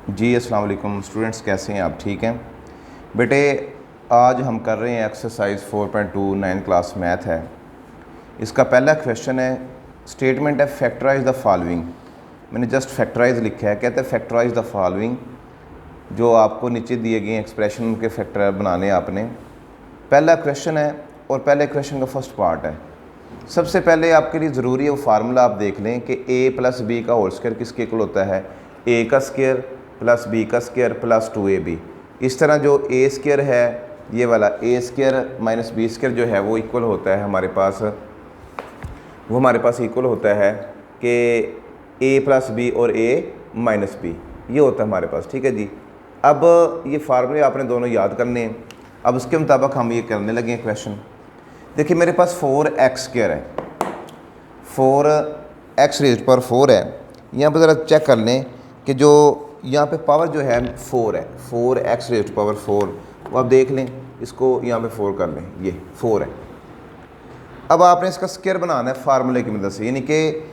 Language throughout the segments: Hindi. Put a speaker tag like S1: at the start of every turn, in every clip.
S1: जी अस्सलाम वालेकुम स्टूडेंट्स, कैसे हैं आप? ठीक हैं बेटे। आज हम कर रहे हैं एक्सरसाइज 4.2 9th क्लास मैथ है। इसका पहला क्वेश्चन है, स्टेटमेंट है फैक्टराइज द फॉलोइंग। मैंने जस्ट फैक्टराइज लिखा है, कहते हैं फैक्टराइज द फॉलोइंग। जो आपको नीचे दिए गए एक्सप्रेशन के फैक्टर बनाने आपने। पहला क्वेश्चन है और पहले क्वेश्चन का फर्स्ट पार्ट है। सबसे पहले आपके लिए ज़रूरी है वो फार्मूला आप देख लें कि a प्लस बी का होल स्क्वायर किसके इक्वल होता है, a का स्क्वायर प्लस b का स्क्वायर प्लस 2ab। इस तरह जो a स्क्वायर है ये वाला a square minus b square जो है वो इक्वल होता है हमारे पास इक्वल होता है कि a प्लस बी और a माइनस बी, ये होता है हमारे पास। ठीक है जी। अब ये फार्मूले आपने दोनों याद करने हैं। अब उसके मुताबिक हम ये करने लगे हैं क्वेश्चन। देखिए मेरे पास 4x स्क्वायर है, 4x रेज़ पर 4 है। यहाँ पर ज़रा चेक कर लें कि जो यहाँ पे पावर जो है 4 है, 4x रेज़ पावर 4। वो आप देख लें, इसको यहाँ पे 4 कर लें, ये 4 है। अब आपने इसका स्क्वायर बनाना है फार्मूले की मदद से, यानी कि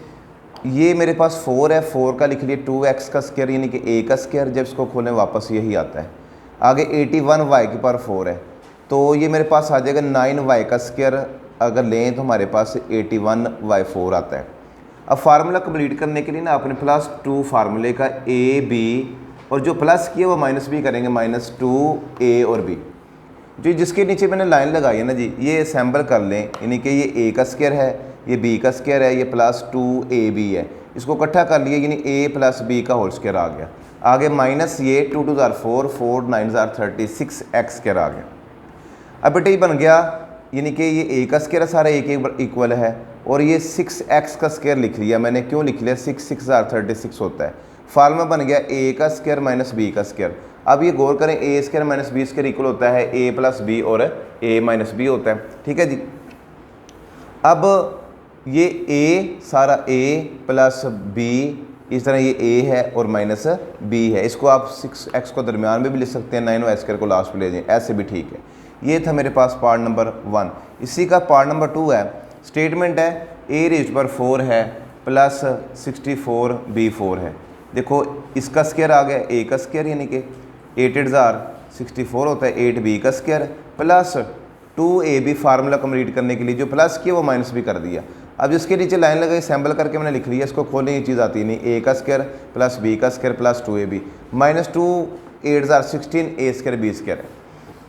S1: ये मेरे पास 4 है, 4 का लिख लिए 2x का स्क्वायर यानी कि a का स्क्वायर। जब इसको खोलें वापस यही आता है। आगे 81y की पावर 4 है, तो ये मेरे पास आ जाएगा 9y का स्क्वायर। अगर लें तो हमारे पास 81y4 आता है। अब फार्मूला कंप्लीट करने के लिए ना आपने +2 फार्मूले का a b और जो प्लस किया वो माइनस भी करेंगे, -2a और b। जो जिसके नीचे मैंने लाइन लगाई है ना जी, ये असेंबल कर लें, यानी कि ये a का स्क्वायर है, ये b का स्क्वायर है, ये +2ab है। इसको इकट्ठा कर लिया यानी a प्लस b का होल स्क्वायर आ गया। आगे माइनस ये 2 2 4 4 9 36 x स्क्वायर आ गया। अब बेटे ये बन गया, यानी कि ये a का स्क्वायर है, सारा a के इक्वल है, और ये 6x का स्क्वायर लिख लिया मैंने। क्यों लिख लिया? 6 6 36 होता है। फार्मूला बन गया a का स्क्वायर माइनस b का स्क्वायर। अब ये गौर करें, a square minus b square equal होता है a प्लस b और a माइनस b होता है। ठीक है जी। अब ये a सारा a प्लस b, इस तरह ये a है और माइनस b है। इसको आप 6x को दरमियान में भी लिख सकते हैं, 9y स्क्वायर को लास्ट में ले जाएं, ऐसे भी ठीक है। ये था मेरे पास पार्ट नंबर 1। इसी का पार्ट नंबर 2 है। स्टेटमेंट है a रेज़ पर 4 है प्लस 64b4 है। देखो इसका स्क्वायर आ गया a का स्क्वायर, यानी कि 8 8 64 होता है, 8b का square plus 2ab। Formula complete करने के लिए जो प्लस किया वो माइनस भी कर दिया। अब जिसके नीचे लाइन लगाई सैम्पल करके मैंने लिख लिया। इसको खोलने की चीज़ आती नहीं, a का स्क्वायर प्लस b का square plus 2ab -2 8 16 a square b square है।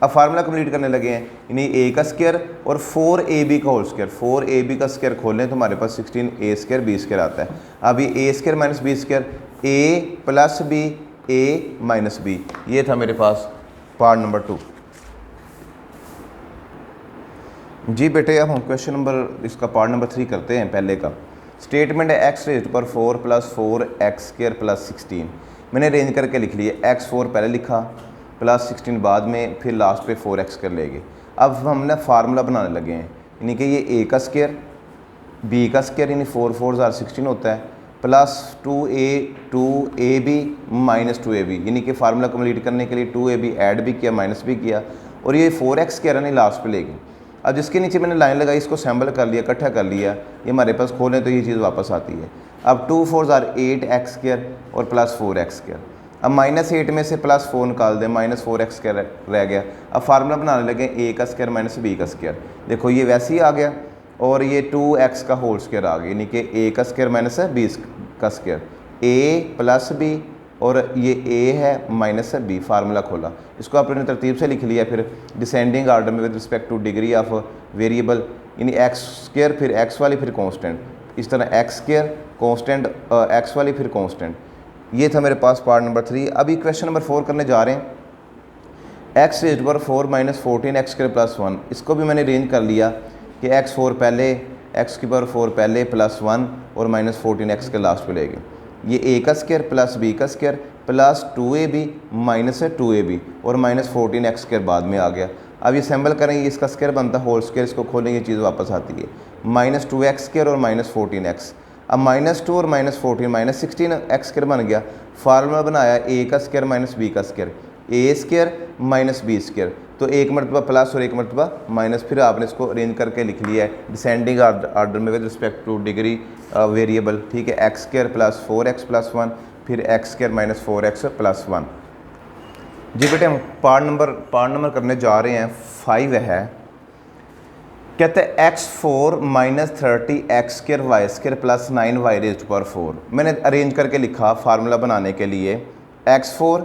S1: अब फार्मूला कंप्लीट करने लगे हैं, यानी a का स्क्वायर और 4ab का होल स्क्वायर। 4ab का स्क्वायर खोलें तो हमारे पास 16 a स्क्वायर b स्क्वायर आता है। अब ये a square minus b square, a plus b a minus b। ये था मेरे पास पार्ट नंबर 2। जी बेटे अब हम क्वेश्चन नंबर इसका पार्ट नंबर 3 करते हैं। पहले का स्टेटमेंट है x रेज़ पर 4 प्लस 4x स्क्वायर प्लस 16। मैंने अरेंज करके लिख लिया, x4 पहले लिखा प्लस 16 बाद में, फिर लास्ट पे 4x कर लेंगे। अब हमने फार्मूला बनाने लगे हैं, यानी कि ये a का स्क्वायर b का स्क्वायर यानी 4 4 16 होता है प्लस 2ab माइनस 2ab, यानी कि फार्मूला कंप्लीट करने के लिए 2ab ऐड भी किया माइनस भी किया, और ये 4x स्क्वायर नहीं लास्ट पे ले गए। अब जिसके नीचे मैंने लाइन लगाई इसको सैम्पल कर लिया, इकट्ठा कर लिया, ये हमारे पास खोलें तो ये चीज़ वापस आती है। अब 2 4 8x स्क्वायर और प्लस 4x स्क्वायर। अब -8 में से +4 निकाल दें, -4x स्क्वायर रह गया। अब फार्मूला बनाने लगे a का स्क्वायर माइनस b का स्क्वायर। देखो ये वैसे ही आ गया, और ये 2x का होल स्क्वायर आ गया, यानी कि a का स्क्वायर माइनस b का स्क्वायर, a प्लस b और ये a है माइनस b। फार्मूला खोला, इसको आपने तरतीब से लिख लिया, फिर डिसेंडिंग आर्डर में with respect two degree of variable, यानी x स्क्वायर फिर x वाली फिर कांस्टेंट, इस तरह x स्क्वायर कांस्टेंट x वाली फिर कांस्टेंट। ये था मेरे पास पार्ट नंबर 3। अभी क्वेश्चन नंबर 4 करने जा रहे हैं। x रेज़ पर 4 माइनस 14x स्क्वायर प्लस 1। इसको भी मैंने अरेंज कर लिया कि x4 पहले, x की पावर 4 पहले प्लस 1 और -14x के लास्ट पे ले गए। ये a का स्क्वायर प्लस b का square plus 2ab minus 2ab और -14x स्क्वायर बाद में आ गया। अब ये सैम्पल करेंगे, इसका स्क्वायर बनता है होल स्क्वायर, इसको खोलेंगे चीज़ वापस आती है, -2x स्क्वायर और -14x। अब -2 और -14 -16x स्क्वायर बन गया। फार्मूला बनाया a का स्क्वायर माइनस b का square, a square minus b square, तो एक मरतबा प्लस और एक मरतबा माइनस, फिर आपने इसको अरेंज करके लिख लिया है डिसेंडिंग आर्डर में with respect two degree variable. ठीक है, x square plus 4x plus 1 फिर x square minus 4x plus 1। जी बेटे हम पार्ट नंबर करने जा रहे हैं 5 है। कहते हैं x4 minus 30 x square y square plus 9 y raise to power 4। मैंने अरेंज करके लिखा फार्मूला बनाने के लिए x4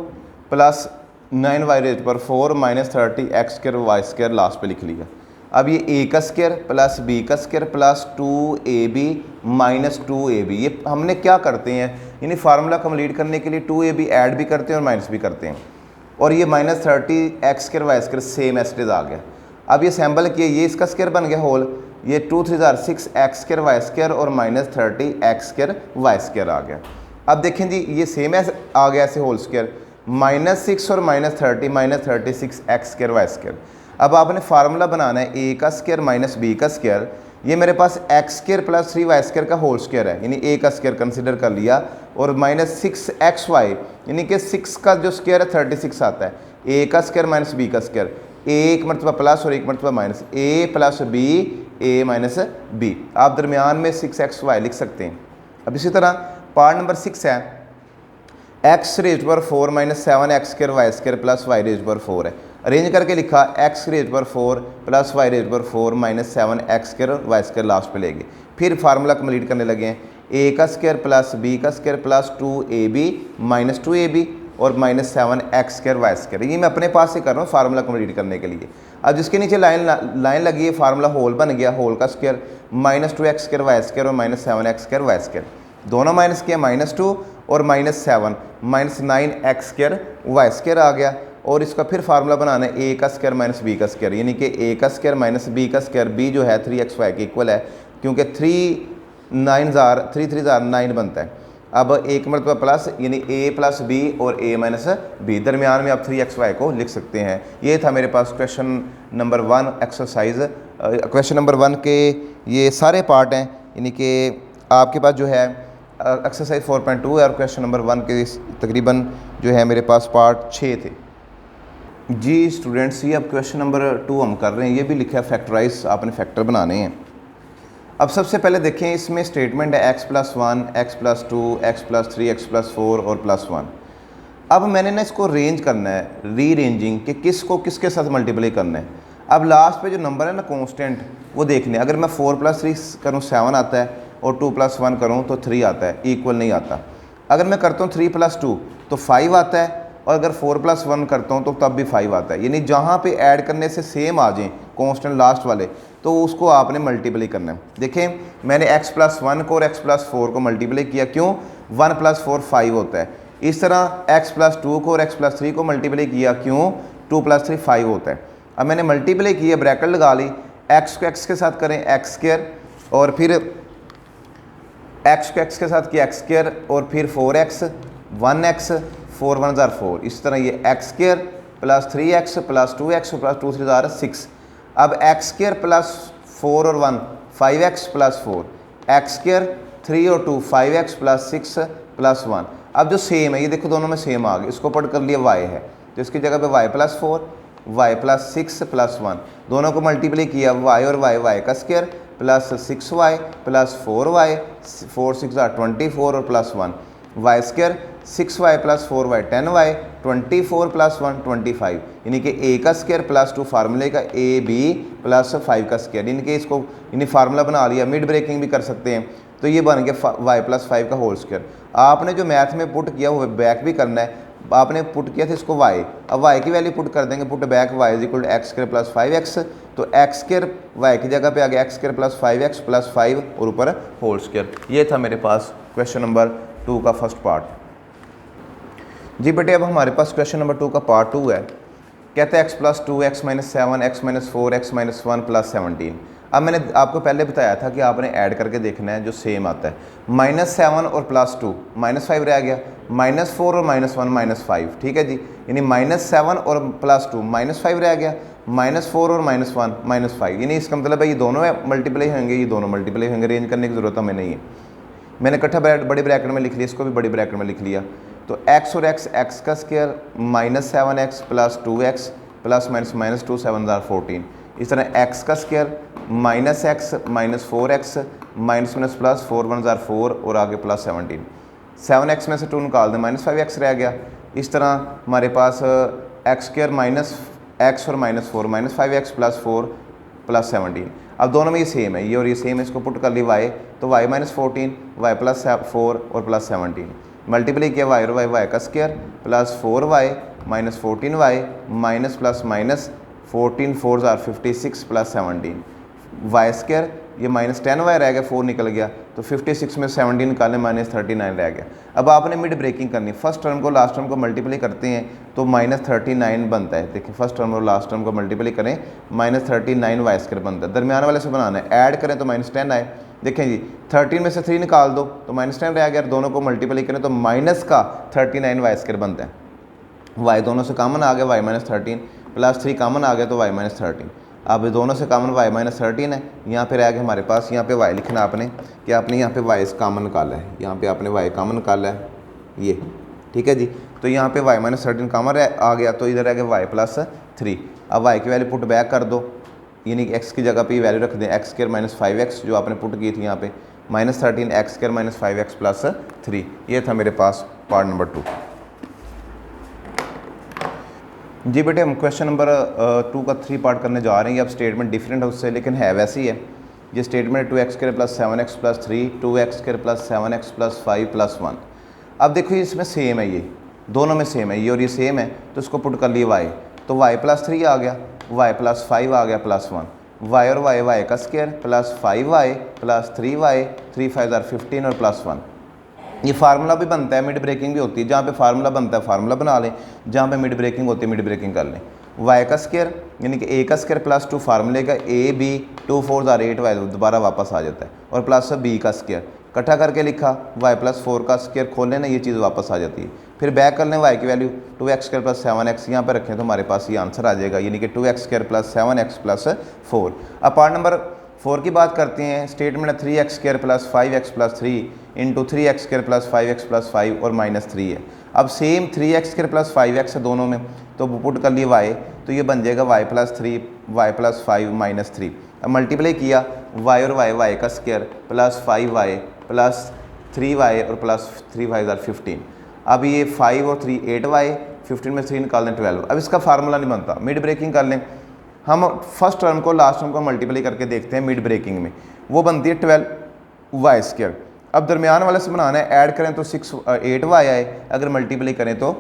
S1: plus 9 y raise to power 4 minus 30 x square y square last पे लिख लिया। अब ये a का स्क्र प्लस b का square plus 2ab minus 2ab, ये हमने क्या करते हैं यानी फार्मूला कंप्लीट करने के लिए 2ab ऐड भी करते हैं और माइनस भी करते हैं। और ये minus 30 x square y square same stage आ गया। अब ये सैम्पल किए, ये इसका स्क्र बन गया होल, ये 2 3 6 एक्स स्क्र वाई स्क्र और minus 30 x square y square आ गया। अब देखें जी ये सेम आ गया ऐसे होल स्क्र, माइनस 6 और minus 30 minus 36 x square y square. अब आपने फार्मूला बनाना है a का स्क्र माइनस b का स्क्र, ये मेरे पास x square plus 3 y square का होल स्क्र है यानी a का स्क्र कंसिडर कर लिया और माइनस 6 एक्स वाई यानी कि 6 का जो स्क्र है 36 आता है। a का स्क्र माइनस b का स्क्र, एक मरतबा प्लस और एक मरतबा minus, a plus b a minus b, आप दरमियान में 6xy लिख सकते हैं। अब इसी तरह पार्ट नंबर 6 है x रेज़ पर 4 minus 7 x square y square plus y raise पर 4 है। अरेंज करके लिखा x रेज़ पर 4 प्लस वाई रेज़ पर 4 minus 7 x square y square last पे लेंगे। फिर फार्मूला कंप्लीट करने लगे हैं a का स्क्र प्लस b का square plus 2ab minus 2ab और minus 7 x square y square. ये मैं अपने पास से कर रहा हूँ फार्मूला कंप्लीट करने के लिए। अब जिसके नीचे लाइन लगी है फार्मूला होल बन गया, होल का square minus 2 x square y square और minus 7 x square y square, दोनों माइनस किया माइनस 2 और minus 7 minus 9 x square y square आ गया। और इसका फिर फार्मूला बनाना है a का स्क्र माइनस b का स्क्र यानी कि a का स्क्र माइनस b का स्क्र, b जो है 3xy के इक्वल है क्योंकि 3 3 9 बनता है। अब एक मरतबा प्लस यानी a प्लस b और a माइनस b, दरमियान में आप 3xy को लिख सकते हैं। ये था मेरे पास question number 1 exercise. Question number 1 के ये सारे पार्ट हैं यानी कि आपके पास जो है एक्सरसाइज 4.2 है और क्वेश्चन नंबर 1 के तकरीबन जो है मेरे पास पार्ट 6 थे। जी स्टूडेंट्स ये अब क्वेश्चन नंबर 2 हम कर रहे हैं, ये भी लिखा है फैक्टराइज, आपने फैक्टर बनाने हैं। अब सबसे पहले देखें इसमें स्टेटमेंट है x plus 1 x plus 2 x plus 3 x plus 4 और प्लस 1। अब मैंने ना इसको रेंज करना है, रीरेंजिंग कि किसको किसके साथ मल्टीप्लाई करना है। अब लास्ट पे जो नंबर है ना कांस्टेंट वो देखने, अगर मैं 4 प्लस 3 करूँ 7 आता है और 2 प्लस 1 करूँ तो 3 आता है, इक्वल नहीं आता। अगर मैं करता हूँ 3 प्लस 2 तो 5 आता है और अगर 4 प्लस 1 करता हूँ तो तब भी 5 आता है। यानी जहाँ पे ऐड करने से सेम आ जाएँ कांस्टेंट लास्ट वाले तो उसको आपने मल्टीप्लाई करना है। देखें मैंने x प्लस 1 को और x प्लस 4 को मल्टीप्लाई किया, क्यों 1 प्लस 4 5 होता है। इस तरह x प्लस 2 को और x प्लस 3 को मल्टीप्लाई किया, क्यों 2 प्लस 3 5 होता है। अब मैंने मल्टीप्लाई किया, ब्रैकेट लगा ली, x को x के साथ करें x स्क्वायर और फिर x को x के साथ किया x स्क्वायर और फिर 4x 1x 4 1 4, इस तरह ये x square plus 3x plus 2x plus 2 3 6। अब x स्क्वायर प्लस 4 और 1 5x प्लस 4, x स्क्वायर 3 और 2 5x प्लस 6 प्लस 1। अब जो सेम है ये देखो दोनों में सेम आ गया, इसको पढ़ कर लिया y है तो इसकी जगह पे y plus 4 y plus 6 plus 1, दोनों को मल्टीप्लाई किया y और y का square plus 6y plus 4y 4 6 24 और plus 1 y square 6y plus 4y 10y 24 plus 1 25, यानी कि a का स्क्वायर प्लस 2 फार्मूले का ab प्लस 5 का स्क्वायर, यानी कि इसको यानी फार्मूला बना लिया, मिड ब्रेकिंग भी कर सकते हैं। तो ये बन गया y प्लस 5 का होल स्क्वायर। आपने जो मैथ में पुट किया वो बैक भी करना है, आपने पुट किया था इसको y, अब y की वैल्यू पुट कर देंगे, put back y is equal to x square plus 5x, तो एक्स स्क्वायर y की जगह पे आ गया x square plus 5x plus 5 और ऊपर होल स्क्वायर। ये था मेरे पास क्वेश्चन नंबर 2 का फर्स्ट पार्ट। जी बेटे अब हमारे पास क्वेश्चन नंबर 2 का पार्ट 2 है। कहते हैं x plus 2 x minus 7 x minus 4 x minus 1 plus 17। अब मैंने आपको पहले बताया था कि आपने ऐड करके देखना है जो सेम आता है। माइनस 7 और प्लस 2 माइनस 5 रह गया, माइनस 4 और माइनस 1 माइनस 5, ठीक है जी, यानी माइनस 7 और प्लस 2 माइनस 5 रह गया, माइनस 4 और माइनस 1 माइनस 5, यानी इसका मतलब है ये दोनों मल्टीप्लाई होंगे, ये दोनों मल्टीप्लाई होंगे, रेंज करने की ज़रूरत हमें नहीं है। मैंने इकट्ठा बड़े ब्रैकेट में लिख लिया, इसको भी बड़ी ब्रैकेट में लिख लिया। तो x और x का square minus 7x plus 2x plus minus minus 2 7 14, इस तरह x का square minus x minus 4x minus minus plus 4 1 4 और आगे प्लस 17। 7x में से 2 निकाल दें, -5x रह गया। इस तरह हमारे पास एक्स स्क्र माइनस एक्स और -4 -5x + 4 + 17। अब दोनों में ये सेम है, ये और ये सेम है, इसको पुट कर ली y, तो y -14 y + 4 और +17 मल्टीप्लाई किया y और y का square plus 4y -14y minus plus minus 14 4 = 56 + 17 y square, ये -10y रह गया, 4 निकल गया, तो 56 में 17 निकालें -39 रह गया। अब आपने मिड ब्रेकिंग करनी, फर्स्ट टर्म को लास्ट टर्म को मल्टीप्लाई करते हैं तो -39 बनता है। देखिए फर्स्ट टर्म और लास्ट टर्म को मल्टीप्लाई करें -39 वाई स्क्वायर बनता है। दरमियान वाले से बनाना है, ऐड करें तो -10 आए। देखें जी 13 में से 3 निकाल दो तो -10 रह गया, दोनों को मल्टीप्लाई करें तो माइनस का 39 वाई स्क्वायर बनता है। वाई दोनों से कॉमन आ गया y -13 + 3 कॉमन आ गया तो y -13। अब दोनों से कॉमन y -13 है, यहाँ पे रह गया हमारे पास, यहाँ पे y लिखना आपने कि आपने यहाँ पे y कॉमन निकाला है, यहाँ पे आपने y कॉमन निकाला है ये, ठीक है जी। तो यहाँ पे y -13 कॉमन आ गया, तो इधर रह गया y + 3। अब y की वैल्यू पुट बैक कर दो, यानी कि x की जगह पे वैल्यू रख दें x² - 5x जो आपने पुट की थी यहाँ पे -13 x² - 5x + 3। ये था मेरे पास पार्ट नंबर 2। जी बेटे हम क्वेश्चन नंबर 2 का 3 पार्ट करने जा रहे हैं। अब स्टेटमेंट डिफरेंट है उससे, लेकिन है वैसे ही है। ये statement 2x² + 7x + 3 2x² + 7x + 5 + 1। अब देखो इसमें सेम है, ये दोनों में सेम है, ये और ये सेम है, तो इसको पुट कर लिए y, तो y + 3 आ गया, y + 5 आ गया +1, y और y का स्क्वायर प्लस 5y + 3y 3 5 = 15 और +1। ये फार्मूला भी बनता है, मिड ब्रेकिंग भी होती है, जहाँ पे फार्मूला बनता है फार्मूला बना लें, जहाँ पे मिड ब्रेकिंग होती है मिड ब्रेकिंग कर लें। y का स्क्वायर यानी कि a का स्क्वायर +2 फार्मूले का a b 2 4 = 8y दोबारा वापस आ जाता है, और प्लस b का स्क्वायर इकट्ठा करके लिखा, y + 4 का स्क्वायर खोलें ना, ये चीज़ वापस आ जाती है। फिर बैक कर लें y की वैल्यू 2x² + 7x यहाँ पर रखें तो हमारे पास ये आंसर आ जाएगा, यानी कि 2x² + 7x + 4। अब पार्ट नंबर 4 की बात करते हैं। स्टेटमेंट है 3x² + 5x + 3 × 3x² + 5x + 5 और -3 है। अब सेम 3x² + 5x है दोनों में, तो पुट कर लिए y, तो ये बन जाएगा y + 3 y + 5 -3। अब मल्टीप्लाई किया y और y का square plus 5y plus 3y और प्लस 3 5 = 15। अब ये 5 और 3 8y, 15 में 3 निकाल दें 12। अब इसका फार्मूला नहीं बनता, मिड ब्रेकिंग कर लें। हम फर्स्ट टर्म को लास्ट टर्म को मल्टीप्लाई करके देखते हैं मिड ब्रेकिंग में, वो बनती है 12y²। अब दरमियान वाले से बनाना है, ऐड करें तो 8y आए, अगर मल्टीप्लाई करें तो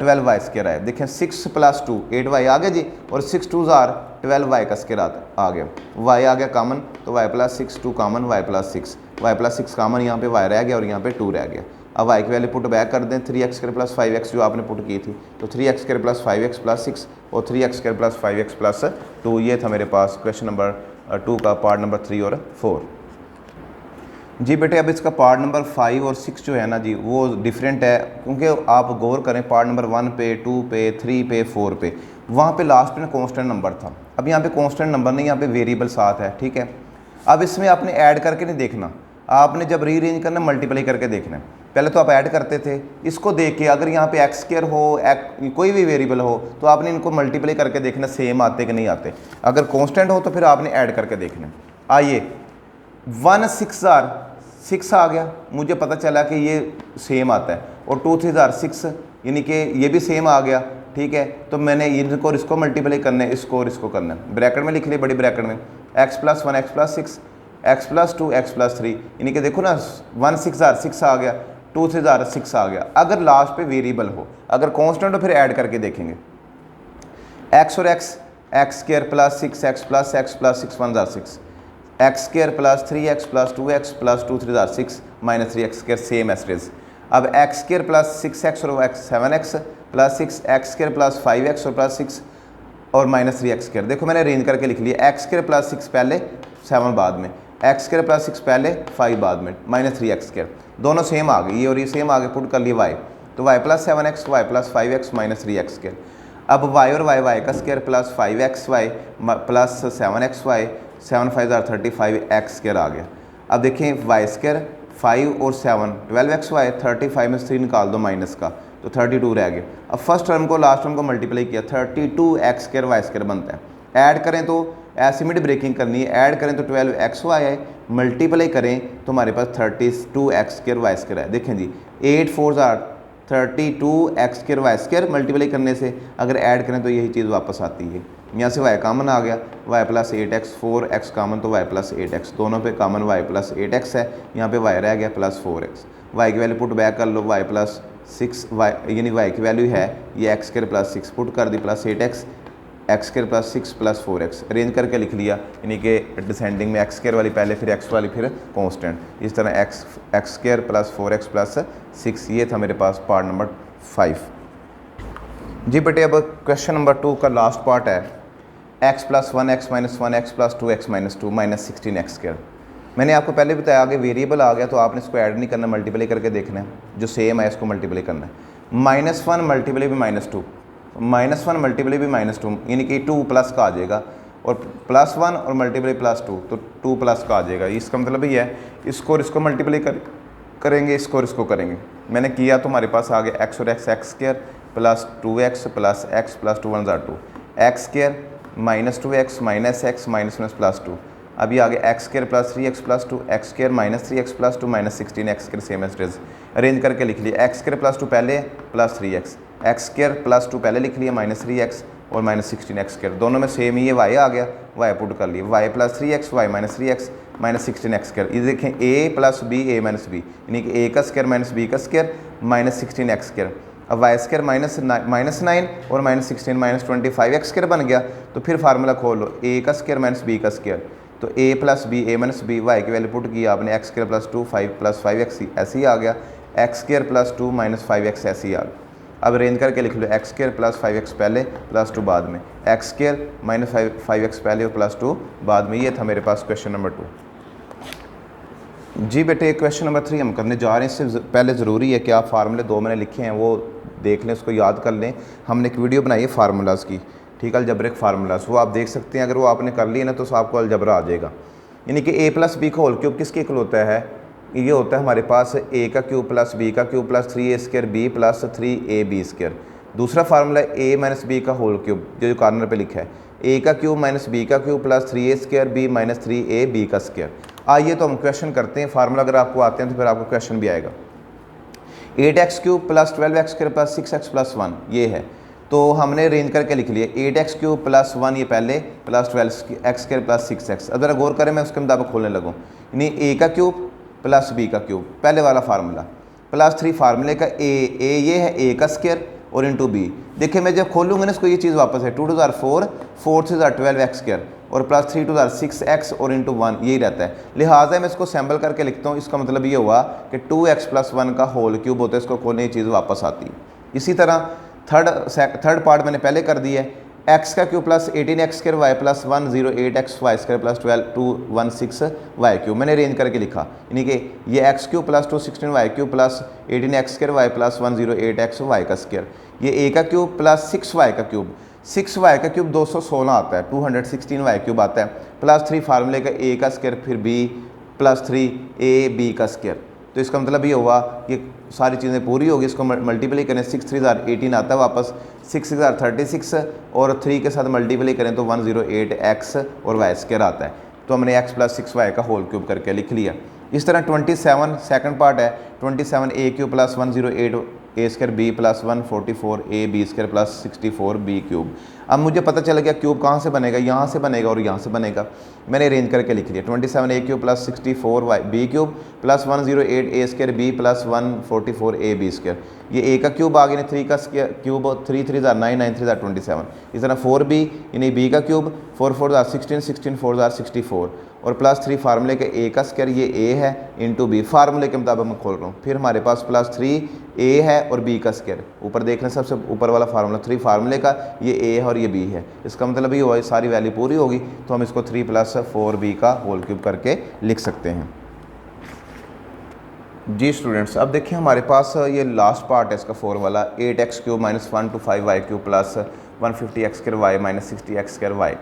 S1: 12y² आए। देखें 6 + 2 8y आ गया जी, और 6 2 = 12y का स्क्वायर आ गया, y आ गया कॉमन, तो y + 6 2 common y + 6 y + 6 common, यहाँ पे y रह गया और यहाँ पे 2 रह गया। अब y की वैल्यू पुट बैक कर दें, 3x² + 5x जो आपने पुट की थी, तो 3x² + 5x + 6 और 3x² + 5x + 2। ये था मेरे पास क्वेश्चन नंबर 2 का पार्ट नंबर 3 और 4। जी बेटे अब इसका पार्ट नंबर 5 और 6 जो है ना जी, वो डिफरेंट है, क्योंकि आप गौर करें पार्ट नंबर 1 पे 2 पे 3 पे 4 पे, वहाँ पे लास्ट में कांस्टेंट नंबर था। अब यहाँ पे कांस्टेंट नंबर नहीं, यहाँ पे वेरिएबल साथ है, ठीक है। अब इसमें आपने ऐड करके नहीं देखना, आपने जब रीअरेंज करना मल्टीप्लाई करके देखना है। पहले तो आप ऐड करते थे, इसको देख के अगर यहाँ पे x² हो कोई भी वेरिएबल हो तो आपने इनको मल्टीप्लाई करके देखना सेम आते कि नहीं आते। अगर कांस्टेंट हो तो फिर आपने ऐड करके देखना। आइए 1 6 6 आ गया, मुझे पता चला कि ये सेम आता है, और 2 3 = 6 यानी कि ये भी सेम आ गया, ठीक है। तो मैंने इनको और इसको मल्टीप्लाई करना है, इसको और इसको करना है, ब्रैकेट में लिख लिया, बड़ी ब्रैकेट में x + 1 x + 6 x + 2 x + 3, यानी कि देखो ना 1 6 6 आ गया, 2 3 6 आ गया। अगर लास्ट पे वेरिएबल हो, अगर कांस्टेंट हो फिर ऐड करके देखेंगे, x और x x² + 6x + x + 6 1 = 6 x² + 3x + 2x + 2 3 = 6 -3x² same as it is. अब x² + 6x और 7x + 6 x² + 5x और +6 और -3x²। देखो मैंने अरेंज करके लिख लिया, x² + 6 पहले 7 बाद में, x² + 6 पहले 5 बाद में, -3x²। दोनों सेम आ गई, ये और ये सेम आ गए, पुट कर लिए y, तो y + 7x y + 5x -3x²। अब y और y का square plus 5xy plus 7xy 7 5 = 35x² आ गया। अब देखें y² 5 और 7 12xy 35 में से 3 निकाल दो माइनस का, तो 32 रह गया। अब फर्स्ट टर्म को लास्ट टर्म को मल्टीप्लाई किया, 32x² y² बनता है। ऐड करें तो एसिमिड ब्रेकिंग करनी है, ऐड करें तो 12xy है, मल्टीप्लाई करें तो हमारे पास 32x² y² है। देखें जी 8 4 32x² y² मल्टीप्लाई करने से अगर ऐड करें तो यही चीज़ वापस आती है। यहाँ से y कामन आ गया, y + 8x, 4x कामन तो y + 8x, दोनों पे कामन y + 8x है, यहाँ पे y रह गया + 4x। y की वैल्यू पुट बैक कर लो, y + 6y यानी y की वैल्यू है ये x² + 6 पुट कर दी + 8x, x² + 6 + 4x अरेंज करके लिख लिया, यानी कि डिसेंडिंग में x² वाली पहले फिर x वाली फिर कांस्टेंट, इस तरह x² + 4x + 6। ये था मेरे पास पार्ट नंबर 5। जी बेटे अब क्वेश्चन नंबर 2 का लास्ट पार्ट है x + 1x - 1x + 2x - 2 - 16x²। मैंने आपको पहले बताया आगे वेरिएबल आ गया तो आपने इसको ऐड नहीं करना, मल्टीप्लाई करके देखना है, जो सेम है इसको मल्टीप्लाई करना है। -1 मल्टीप्लाई भी -2, -1 मल्टीप्लाई भी -2 यानी कि 2 प्लस का आ जाएगा, और +1 और मल्टीप्लाई +2 तो 2 प्लस का आ जाएगा। इसका मतलब ये है इसको और इसको मल्टीप्लाई करेंगे, इसको और इसको करेंगे। मैंने किया तो हमारे पास आ गया x और x² + 2x + x + 2 1 2 x² -2x -x -1 + 2। अभी आगे x² + 3x + 2 x² -3x + 2 - 16x² same as it is arrange करके लिख लिया। x² + 2 पहले + 3x, x² + 2 पहले लिख लिया -3x और -16x², दोनों में सेम ही है, y आ गया, y पुट कर लिया, y + 3x y -3x -16x²। ये देखें a + b a - b यानी कि a² - b² -16x²। अब y² -9 और -16 -25x² बन गया, तो फिर फार्मूला खोल लो a² - b², तो a + b a - b, y की वैल्यू पुट किया आपने, x² + 2 5 + 5x ऐसे ही आ गया, x² + 2 -5x ऐसे ही आ गया। अब अरेंज करके लिख लो x² + 5x पहले +2 बाद में, x² -5x पहले और +2 बाद में। ये था मेरे पास क्वेश्चन नंबर 2। जी बेटे क्वेश्चन नंबर 3 हम करने जा रहे हैं। इससे पहले ज़रूरी है कि आप फार्मूले 2 मैंने लिखे हैं वो देख लें, उसको याद कर लें। हमने एक वीडियो बनाई है फार्मूलाज़ की, ठीक है, अलजब्रिक फार्मूलाज़, वो आप देख सकते हैं। अगर वो आपने कर लिए ना तो आपको अलजबरा आ जाएगा। यानी कि a + b का होल क्यूब किसके इक्वल होता है, ये होता है हमारे पास a का क्यूब + b का क्यूब + 3a² b + 3ab²। दूसरा फार्मूला a - b का होल क्यूब जो कॉर्नर पे लिखा है, a का क्यूब - b का क्यूब + 3a² b - 3ab²। आइए तो हम क्वेश्चन करते हैं। फार्मूला अगर आपको आते हैं तो फिर आपको क्वेश्चन भी आएगा। 8x³ + 12x² + 6x + 1 ये है, तो हमने अरेंज करके लिख लिया 8x³ + 1 ये पहले + 12x² + 6x। अब ज़रा गौर करें, मैं उसके मुताबिक खोलने लगूँ, यानी a का क्यूब + b का क्यूब पहले वाला फार्मूला +3 फार्मूले का a ये है a² और इंटू b। देखिए मैं जब खोलूँगा ना इसको ये चीज़ वापस है 2 2 4 4 3 12x² और +3 2 6x और इंटू 1 यही रहता है। लिहाजा मैं इसको सैम्पल करके लिखता हूँ। इसका मतलब ये हुआ कि 2x + 1 का होल क्यूब होता है, इसको खोलने की चीज़ वापस आती है। इसी तरह थर्ड पार्ट मैंने पहले कर दिया है, x का cube + 18x² y + 108x y² + 216 y³ मैंने अरेंज करके लिखा, यानी कि ये x³ + 216 y³ + 18x² y + 108x y²। ये a का क्यूब + 6y का क्यूब, 6y का क्यूब 216 आता है, 216 y³ आता है, +3 फार्मूले का a² फिर b + 3ab²। तो इसका मतलब ये हुआ कि सारी चीज़ें पूरी होगी। इसको मल्टीप्लाई करें 6 3 18 आता है वापस, 6 6 36 और 3 के साथ मल्टीप्लाई करें तो 108x और y² आता है। तो हमने x + 6y का होल क्यूब करके लिख लिया। इस तरह 27 सेकंड पार्ट है, 27a³ + 108a² b + 144ab² + 64b³। अब मुझे पता चल गया क्यूब कहाँ से बनेगा, यहाँ से बनेगा और यहाँ से बनेगा। मैंने अरेंज करके लिख लिया 27a³ + 64b³ + 108a² b + 144ab²। ये a का क्यूब आ गया, 3 का क्यूब 3 3 9 9 3 27। इस तरह 4b यानी b का क्यूब 4 4 16 16 4 64 और +3 फार्मूले के a² ये a है इंटू b, फार्मूले के मुताबिक मैं खोल रहा हूँ। फिर हमारे पास +3a है और b², ऊपर देख लें सबसे ऊपर वाला फार्मूला 3 फार्मूले का ये a है और ये b है। इसका मतलब ये हुआ सारी वैल्यू पूरी होगी तो हम इसको 3 + 4b का होल क्यूब करके लिख सकते हैं। जी स्टूडेंट्स अब देखिए हमारे पास ये लास्ट पार्ट है इसका 4 वाला, 8x³ - 1 to 5y³ + 150x² y - 60x² y।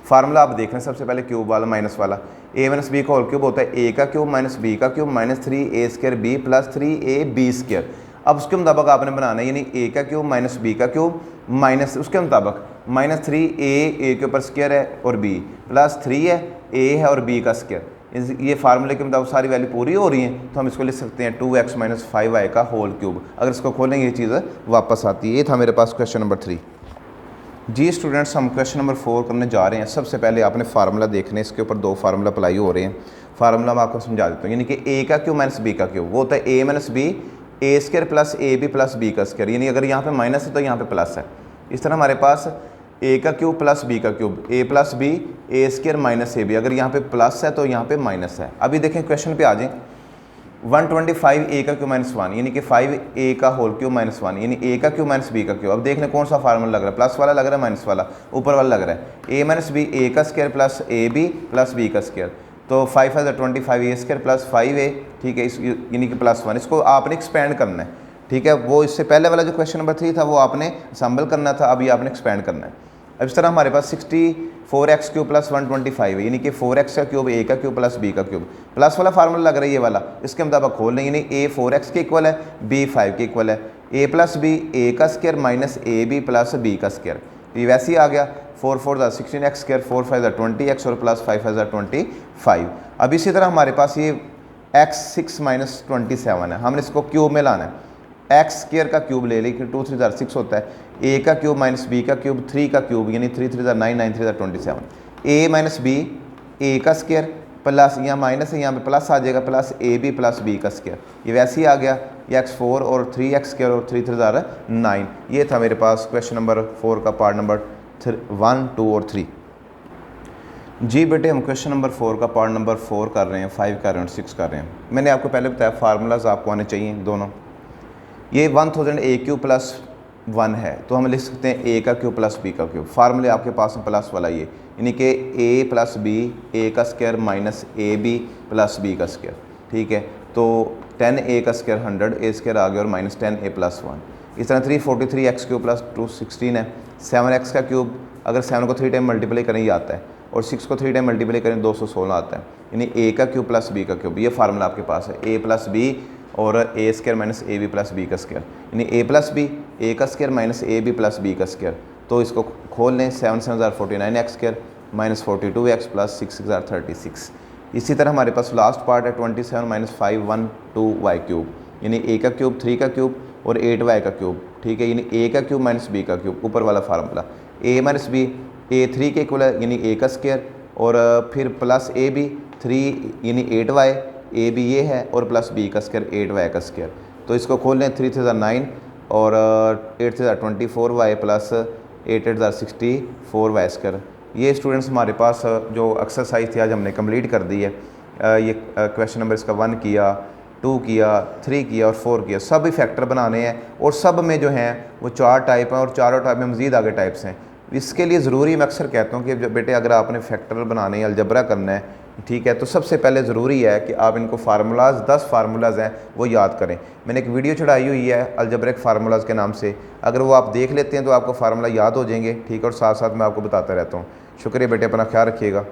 S1: Formula आप देख रहे हैं सबसे पहले क्यूब वाला माइनस वाला, a - b का होल क्यूब होता है a का क्यूब - b का क्यूब - 3a² b + 3ab²। अब उसके मुताबिक आपने बनाना है, यानी ए का क्यूब माइनस बी का क्यूब माइनस उसके मुताबिक माइनस 3 ए के ऊपर स्क्वायर है और बी प्लस 3 है ए है और बी का स्क्वायर। ये फार्मूले के मुताबिक सारी वैल्यू पूरी हो रही हैं तो हम इसको लिख सकते हैं 2x माइनस 5y का होल क्यूब। अगर इसको खोलेंगे ये चीज़ वापस आती है। ये था मेरे पास क्वेश्चन नंबर 3। जी स्टूडेंट्स, हम क्वेश्चन नंबर 4 करने जा रहे हैं। सबसे पहले आपने फार्मूला देखने, इसके ऊपर 2 फार्मूला अप्लाई हो रहे हैं। फार्मूला मैं आपको समझा देता हूँ, यानी कि ए का क्यूब माइनस बी का क्यूब वो होता है a minus b a square plus a b plus b का स्क्वायर, यानी अगर यहाँ पे माइनस है तो यहाँ पे प्लस है। इस तरह हमारे पास ए का क्यूब प्लस बी का cube a plus b a square minus a b, अगर यहाँ पे प्लस है तो यहाँ पे माइनस है। अभी देखें क्वेश्चन पे आ जाए, 125 ए का क्यूब माइनस 1 यानी कि 5 ए का होल क्यूब माइनस 1 यानी ए का क्यूब माइनस बी का क्यूब। अब देख लें कौन सा फार्मूला लग रहा है, प्लस वाला लग रहा है माइनस वाला, ऊपर वाला लग रहा है ए माइनस बी ए का square plus a b plus b का स्क्वायर। तो 5 5 25 ए स्क्वायर प्लस 5 ए, ठीक है, इस यानी कि प्लस 1। इसको आपने एक्सपेंड करना है, ठीक है। वो इससे पहले वाला जो क्वेश्चन नंबर 3 था वो आपने असम्बल करना था, अभी आपने एक्सपेंड करना है। अब इस तरह हमारे पास 64x क्यूब प्लस 125 है, यानी कि 4x का क्यूब ए का क्यूब प्लस बी का क्यूब। प्लस वाला फार्मूला लग रहा है ये वाला, इसके मुताबिक खोल लें, यानी ए 4x के इक्वल है बी 5 के इक्वल है ए प्लस बी ए का square minus a b plus b का स्क्वायर। ये वैसे ही आ गया 4 4 16x स्क्वायर 4 5 20x और प्लस 5 5 25। अब इसी तरह हमारे पास ये x 6 माइनस 27 है, हमने इसको क्यूब में लाना है। एक्स स्क्वायर का क्यूब ले ली कि 2 3 6 होता है, ए का क्यूब माइनस बी का क्यूब 3 का क्यूब यानी 3 3 9 9 3 27। ए माइनस बी ए का स्क्वायर प्लस यहाँ माइनस है यहाँ पे प्लस आ जाएगा plus a b plus b का स्क्वायर। ये वैसे ही आ गया ये x4 और 3x स्क्वायर और 3 3 9। ये था मेरे पास क्वेश्चन नंबर 4 का पार्ट नंबर 1 2 और 3। जी बेटे, हम क्वेश्चन नंबर 4 का पार्ट नंबर 4 कर रहे हैं, 5 कर रहे हैं और 6 कर रहे हैं। मैंने आपको पहले बताया फार्मूलाज आपको आने चाहिए दोनों। ये 1000 ए क्यूब प्लस 1 है तो हम लिख सकते हैं ए का क्यूब प्लस बी का क्यूब। फार्मूले आपके पास में प्लस वाला ये, यानी कि ए प्लस बी ए का square minus a b plus b का स्क्वायर, ठीक है। तो 10 ए का स्क्वायर 100 ए स्क्वायर आ गया और माइनस 10 ए प्लस 1। इस तरह 343 एक्स क्यूब प्लस 216 है। 7x का क्यूब अगर 7 को 3 टाइम मल्टीप्लाई करें ये आता है और 6 को 3 टाइम मल्टीप्लाई करें 216 आता है, यानी ए का क्यूब प्लस बी का क्यूब। ये फार्मूला आपके पास है ए प्लस बी और a square minus a b plus b का स्क्वायर, यानी ए प्लस बी ए का square minus a b plus b का स्क्वायर। तो इसको खोल लें 7 7 49 x square minus 42 x plus 6 6 36। इसी तरह हमारे पास लास्ट पार्ट है 27 माइनस 5 1 2 वाई क्यूब, यानी ए का क्यूब 3 का क्यूब और 8 वाई का क्यूब, ठीक है, यानी ए का क्यूब माइनस बी का क्यूब। ऊपर वाला फार्मूला ए माइनस बी ए 3 के इक्वल है यानी ए का स्क्वायर और फिर प्लस ए बी 3 यानी 8 वाई ए बी ये है और प्लस बी का स्क्वायर 8 वाई का स्क्वायर। तो इसको खोल लें 3 3 9 और 8 3 24 वाई प्लस 8 8 64 वाई स्क्वायर। ये स्टूडेंट्स हमारे पास जो एक्सरसाइज थी आज हमने कंप्लीट कर दी है। ये क्वेश्चन नंबर इसका 1 किया 2 किया 3 किया और 4 किया। सब ही फैक्टर बनाने हैं और सब में जो हैं वो 4 टाइप हैं और चारों टाइप में मज़ीद आगे टाइप्स हैं। इसके लिए ज़रूरी मैं अक्सर कहता हूँ कि बेटे अगर आपने फैक्टर बनाने हैं अलजबरा करना है, ठीक है, तो सबसे पहले ज़रूरी है कि आप इनको फार्मूलाज 10 फार्मूलाज हैं वो याद करें। मैंने एक वीडियो चढ़ाई हुई है अलजब्रिक फार्मूलाज के नाम से, अगर वो आप देख लेते हैं तो आपको फार्मूला याद हो जाएंगे, ठीक है। और साथ साथ मैं आपको बताता रहता हूँ। शुक्रिया बेटे, अपना ख्याल रखिएगा।